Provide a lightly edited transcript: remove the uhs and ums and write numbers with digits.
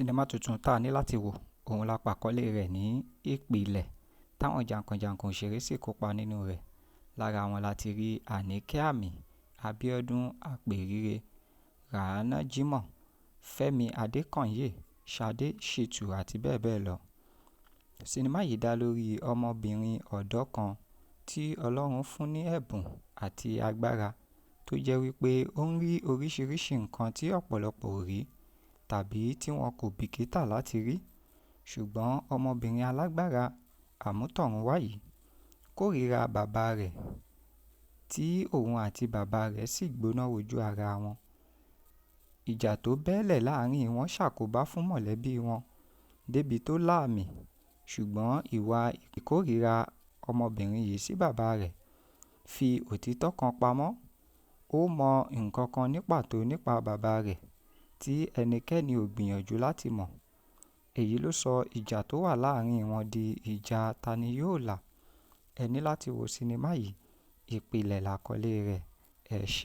Sinimá tuntun tá a ní láti wò òun la pàkọ́lé rẹ̀ ní Ìpìlẹ̀ táwọn jàǹkànjàǹkàn òṣèré sì kópa nínú rẹ̀. Lára wọn láti rí Àníkẹ́ Àmì, Abíọ́dún Àpèrire, Ràhánà Jimoh, Fẹ́mi Adékànyè, Ṣadé Ṣìtù àti bẹ́ẹ̀ bẹ́ẹ̀ lọ. Sinimá yìí dá lórí ọmọbìnrin ọ̀dọ́ kan tí Ọlọ́run fún ní ẹ̀bùn àti agbára tó jẹ́ wípé ó ń rí oríṣiríṣi nǹkan tí ọ̀pọ̀lọpọ̀ ò rí tàbí tí wọn kò bìkítà láti rí. Ṣùgbọ́n ọmọbìnrin alágbára àmútọ̀runwá yìí kórìíra bàbá rẹ̀ tí òun àti bàbá rẹ̀ sì gbóná wojú ara wọn. Ìjà tó bẹ́ẹ̀lẹ̀ láàrin wọn ṣàkóbá fún mọ̀lẹ́bí wọn débi tó láàmì, ṣùgbọ́n ìwà ìkórìíra ọmọbìnrin yìí sí bàbá rẹ̀ fi òtítọ́ kan pamọ́. Ó mọ nǹkan kan ní pàtó nípa bàbá rẹ̀ tí ẹnikẹ́ni ò gbìyànjú láti mọ̀. Èyí ló sọ ìjà tó wà láàrin wọn di ìjà tani yóò là. Ẹ ní láti wo sinimá yìí, Ìpìlẹ̀ làkọlé rẹ̀. Ẹ ṣé.